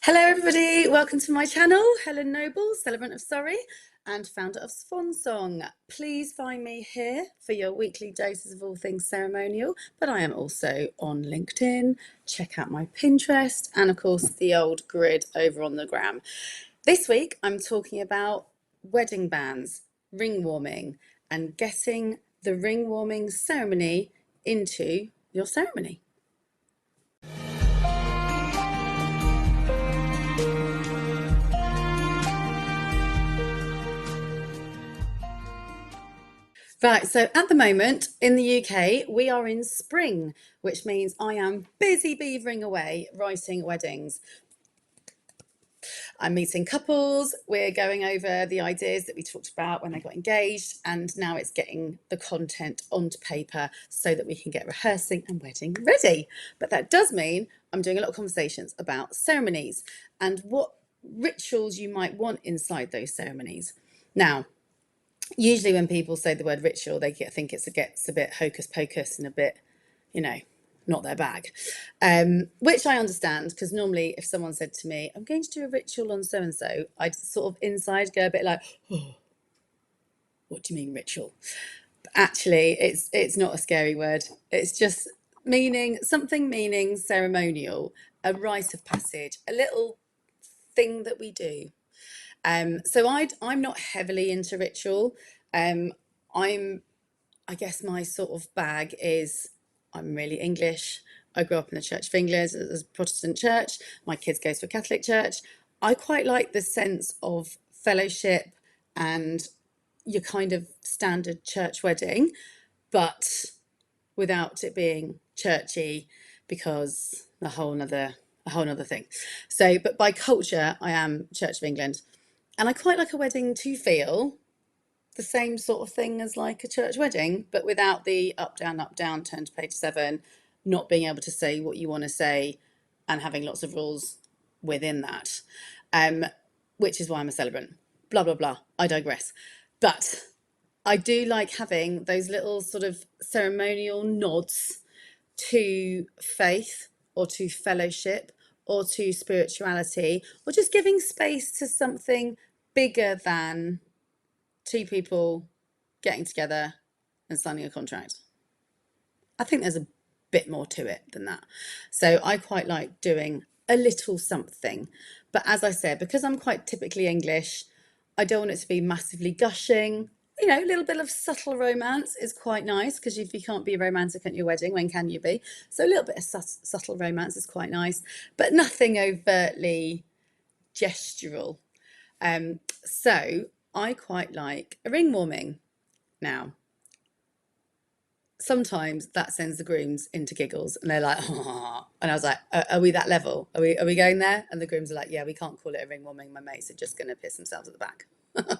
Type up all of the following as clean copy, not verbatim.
Hello everybody, welcome to my channel. Helen Noble, celebrant of Surrey and founder of Swan Song. Please find me here for your weekly doses of all things ceremonial, but I am also on LinkedIn. Check out my Pinterest and of course the old grid over on the gram. This week I'm talking about wedding bands, ring warming and getting the ring warming ceremony into your ceremony. Right, so at the moment in the UK, we are in spring, which means I am busy beavering away writing weddings. I'm meeting couples, we're going over the ideas that we talked about when they got engaged, and now it's getting the content onto paper so that we can get rehearsing and wedding ready. But that does mean I'm doing a lot of conversations about ceremonies and what rituals you might want inside those ceremonies. Now, usually when people say the word ritual, they think it gets a bit hocus pocus and a bit, not their bag, which I understand, because normally if someone said to me, I'm going to do a ritual on so-and-so, I'd sort of inside go a bit like, oh, what do you mean ritual? But actually, it's not a scary word. It's just meaning ceremonial, a rite of passage, a little thing that we do. So I'm not heavily into ritual. I guess my sort of bag is I'm really English. I grew up in the Church of England as a Protestant church. My kids go to a Catholic church. I quite like the sense of fellowship and your kind of standard church wedding, but without it being churchy, because a whole nother thing. So, but by culture, I am Church of England. And I quite like a wedding to feel the same sort of thing as like a church wedding, but without the up, down, turn to page 7, not being able to say what you want to say and having lots of rules within that, which is why I'm a celebrant. Blah, blah, blah. I digress. But I do like having those little sort of ceremonial nods to faith or to fellowship or to spirituality, or just giving space to something bigger than two people getting together and signing a contract. I think there's a bit more to it than that. So I quite like doing a little something. But as I said, because I'm quite typically English, I don't want it to be massively gushing. A little bit of subtle romance is quite nice, because if you can't be romantic at your wedding, when can you be? So a little bit of subtle romance is quite nice, but nothing overtly gestural. So I quite like a ring warming. Now, sometimes that sends the grooms into giggles and they're like, oh, and I was like, are we that level? Are we going there? And the grooms are like, yeah, we can't call it a ring warming. My mates are just going to piss themselves at the back. Okay.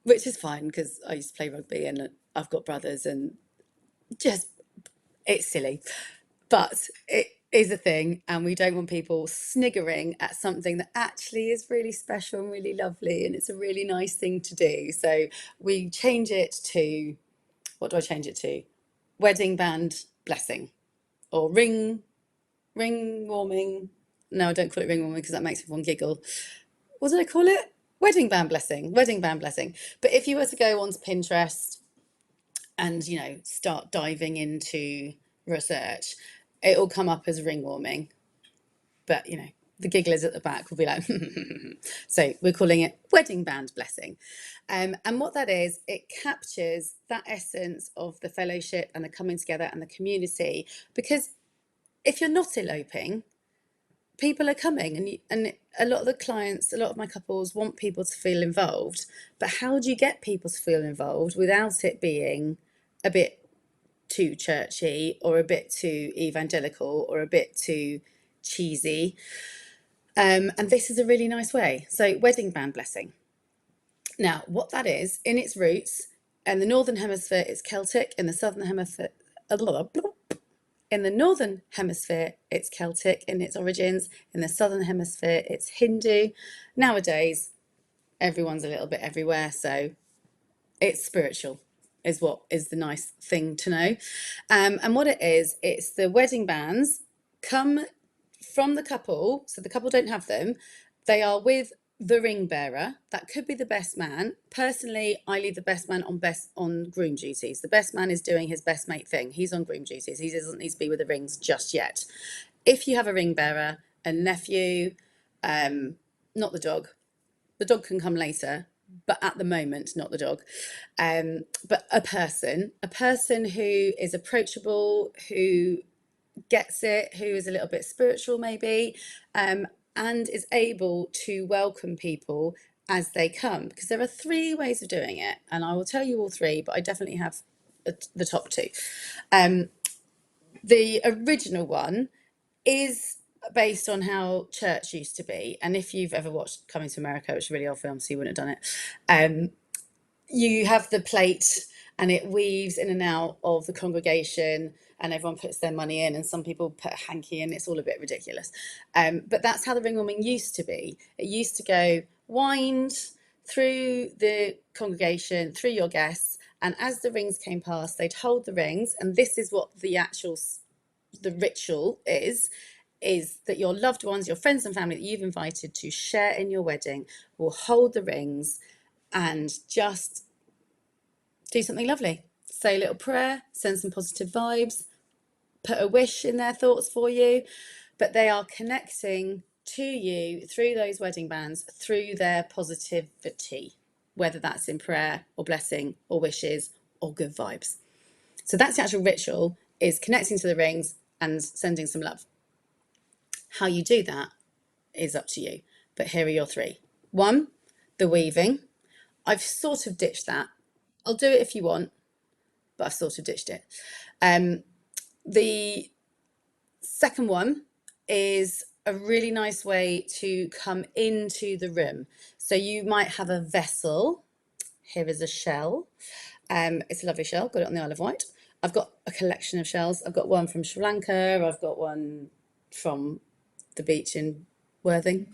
Which is fine, because I used to play rugby and I've got brothers, and just, it's silly, but it is a thing, and we don't want people sniggering at something that actually is really special and really lovely, and it's a really nice thing to do. So we change it to, what do I change it to? Wedding band blessing, or ring warming. No, I don't call it ring warming because that makes everyone giggle. What did I call it? Wedding band blessing. But if you were to go onto Pinterest and start diving into research, it'll come up as ring warming, but the gigglers at the back will be like so we're calling it wedding band blessing. And what that is, it captures that essence of the fellowship and the coming together and the community, because if you're not eloping, people are coming, and a lot of the clients, a lot of my couples want people to feel involved, but how do you get people to feel involved without it being a bit too churchy or a bit too evangelical or a bit too cheesy? And this is a really nice way. So wedding band blessing. Now, what that is, in its roots, in the Northern Hemisphere, it's Celtic. In the Southern Hemisphere, it's Celtic in its origins. In the Southern Hemisphere, it's Hindu. Nowadays, everyone's a little bit everywhere, so it's spiritual, is what is the nice thing to know. And what it is, it's the wedding bands come from the couple, so the couple don't have them, they are with the ring bearer. That could be the best man. Personally, I leave the best man on groom duties. The best man is doing his best mate thing. He's on groom duties. He doesn't need to be with the rings just yet. If you have a ring bearer, a nephew, not the dog can come later, but at the moment, not the dog. But a person who is approachable, who gets it, who is a little bit spiritual maybe, and is able to welcome people as they come. Because there are three ways of doing it, and I will tell you all three, but I definitely have the top two. The original one is based on how church used to be. And if you've ever watched Coming to America, which is a really old film, so you wouldn't have done it, you have the plate and it weaves in and out of the congregation and everyone puts their money in and some people put a hanky in. It's all a bit ridiculous. But that's how the ring warming used to be. It used to go wind through the congregation, through your guests, and as the rings came past, they'd hold the rings, and this is what the ritual is that your loved ones, your friends and family that you've invited to share in your wedding will hold the rings and just do something lovely. Say a little prayer, send some positive vibes, put a wish in their thoughts for you, but they are connecting to you through those wedding bands, through their positivity, whether that's in prayer or blessing or wishes or good vibes. So that's the actual ritual, is connecting to the rings and sending some love. How you do that is up to you, but here are your three. One, the weaving. I've sort of ditched that. I'll do it if you want, but I've sort of ditched it. The second one is a really nice way to come into the room. So you might have a vessel. Here is a shell. It's a lovely shell, got it on the Isle of Wight. I've got a collection of shells. I've got one from Sri Lanka. I've got one from the beach in Worthing.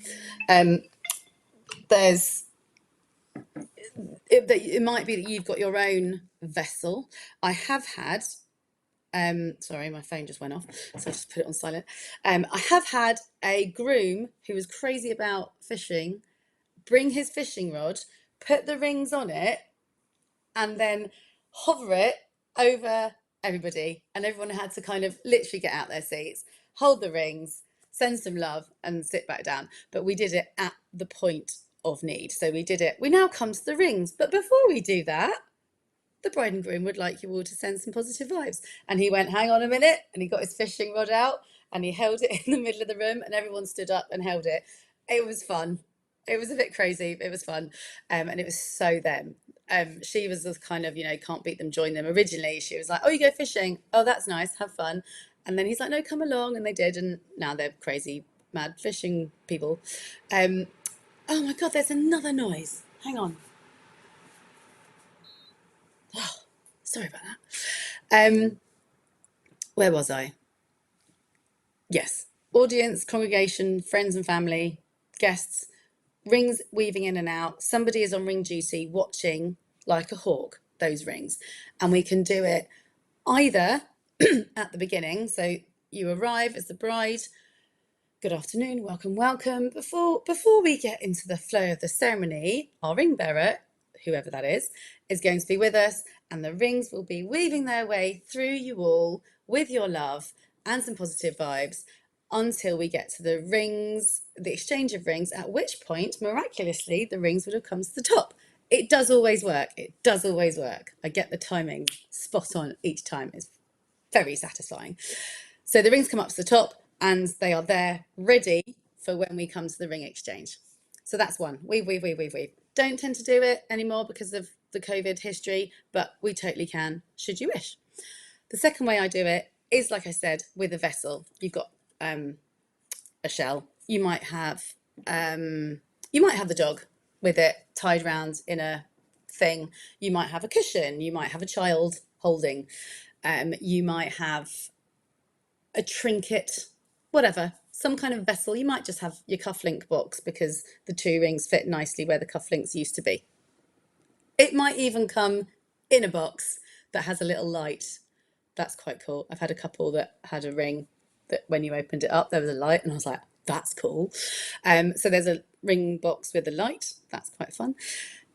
It might be that you've got your own vessel. I have had, sorry, my phone just went off, so I just put it on silent. I have had a groom who was crazy about fishing bring his fishing rod, put the rings on it, and then hover it over everybody. And everyone had to kind of literally get out their seats, hold the rings, send some love, and sit back down. But we did it at the point of need. So we did it. We now come to the rings. But before we do that, the bride and groom would like you all to send some positive vibes. And he went, hang on a minute. And he got his fishing rod out and he held it in the middle of the room and everyone stood up and held it. It was fun. It was a bit crazy. It was fun. And it was so them. She was the kind of, can't beat them, join them. Originally, she was like, oh, you go fishing. Oh, that's nice. Have fun. And then he's like, no, come along. And they did. And now they're crazy, mad fishing people. Oh my God, there's another noise. Hang on. Oh, sorry about that. Where was I? Yes. Audience, congregation, friends and family, guests, rings weaving in and out. Somebody is on ring duty watching like a hawk those rings. And we can do it either at the beginning. So you arrive as the bride. Good afternoon, welcome. Before we get into the flow of the ceremony, our ring bearer, whoever that is going to be with us, and the rings will be weaving their way through you all with your love and some positive vibes until we get to the rings, the exchange of rings, at which point, miraculously, the rings would have come to the top. It does always work. I get the timing spot on each time. It's very satisfying. So the rings come up to the top and they are there ready for when we come to the ring exchange. So that's one. Weave. Don't tend to do it anymore because of the COVID history, but we totally can, should you wish. The second way I do it is, like I said, with a vessel. You've got a shell. You might have the dog with it tied around in a thing. You might have a cushion. You might have a child holding. You might have a trinket, whatever, some kind of vessel. You might just have your cufflink box because the two rings fit nicely where the cufflinks used to be. It might even come in a box that has a little light. That's quite cool. I've had a couple that had a ring that when you opened it up, there was a light, and I was like, that's cool. So there's a ring box with a light. That's quite fun.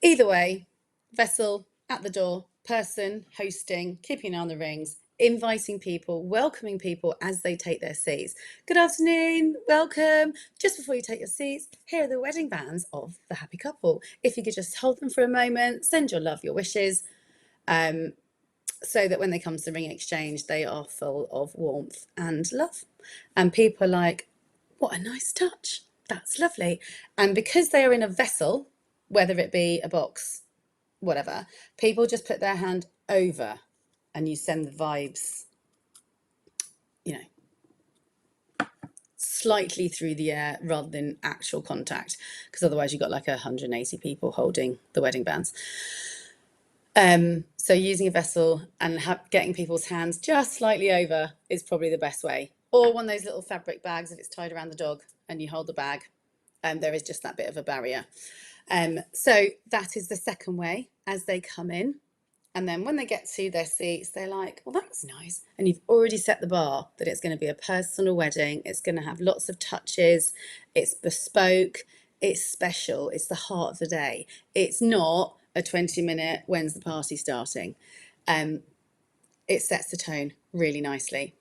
Either way, vessel at the door, person hosting, keeping an eye on the rings, inviting people, welcoming people as they take their seats. Good afternoon, welcome. Just before you take your seats, here are the wedding bands of the happy couple. If you could just hold them for a moment, send your love, your wishes, so that when they come to the ring exchange, they are full of warmth and love. And people are like, what a nice touch. That's lovely. And because they are in a vessel, whether it be a box, whatever, people just put their hand over and you send the vibes, you know, slightly through the air rather than actual contact, because otherwise you've got like 180 people holding the wedding bands. So using a vessel and getting people's hands just slightly over is probably the best way. Or one of those little fabric bags if it's tied around the dog and you hold the bag. There is just that bit of a barrier. So that is the second way as they come in. And then when they get to their seats, they're like, well, that was nice. And you've already set the bar that it's going to be a personal wedding. It's going to have lots of touches. It's bespoke. It's special. It's the heart of the day. It's not a 20-minute, when's the party starting? It sets the tone really nicely.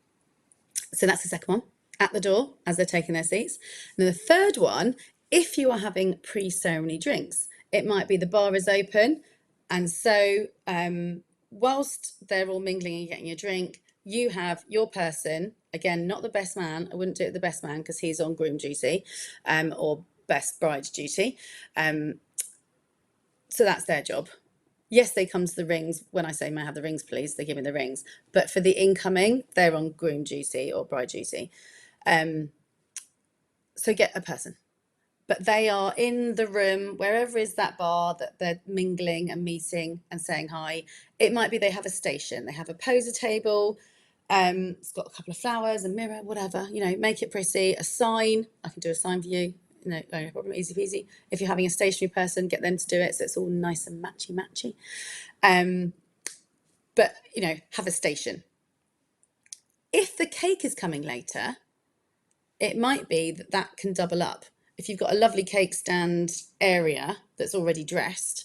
So that's the second one, at the door as they're taking their seats. And the third one, if you are having pre-ceremony drinks, it might be the bar is open. And so whilst they're all mingling and getting a drink, you have your person, again, not the best man. I wouldn't do it with the best man because he's on groom duty or best bride duty. So that's their job. Yes, they come to the rings. When I say, may I have the rings, please? They give me the rings. But for the incoming, they're on groom duty or bride duty. So get a person. But they are in the room, wherever is that bar that they're mingling and meeting and saying hi. It might be they have a station. They have a poser table. It's got a couple of flowers, a mirror, whatever. You know, make it pretty. A sign. I can do a sign for you. No problem, easy peasy. If you're having a stationary person, get them to do it so it's all nice and matchy. But, you know, have a station. If the cake is coming later, it might be that that can double up. If you've got a lovely cake stand area that's already dressed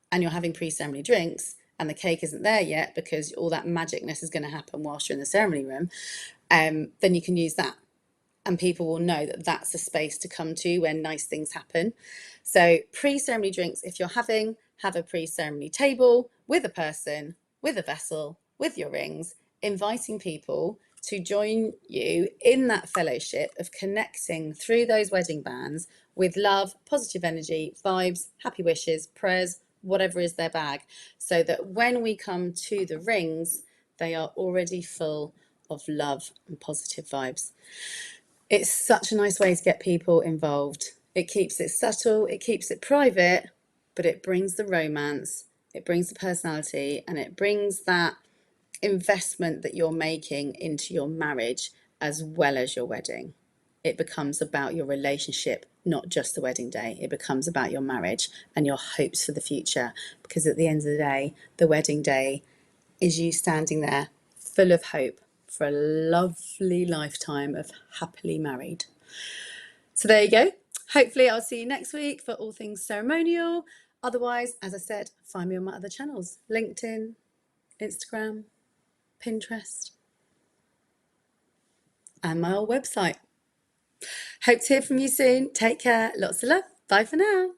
and you're having pre-ceremony drinks and the cake isn't there yet because all that magicness is going to happen whilst you're in the ceremony room, then you can use that. And people will know that that's a space to come to when nice things happen. So pre-ceremony drinks, if you're having, have a pre-ceremony table with a person, with a vessel, with your rings, inviting people to join you in that fellowship of connecting through those wedding bands with love, positive energy, vibes, happy wishes, prayers, whatever is their bag, so that when we come to the rings, they are already full of love and positive vibes. It's such a nice way to get people involved. It keeps it subtle, it keeps it private, but it brings the romance, it brings the personality, and it brings that investment that you're making into your marriage as well as your wedding. It becomes about your relationship, not just the wedding day. It becomes about your marriage and your hopes for the future. Because at the end of the day, the wedding day is you standing there full of hope for a lovely lifetime of happily married. So there you go. Hopefully I'll see you next week for all things ceremonial. Otherwise, as I said, find me on my other channels, LinkedIn, Instagram, Pinterest, and my old website. Hope to hear from you soon. Take care. Lots of love. Bye for now.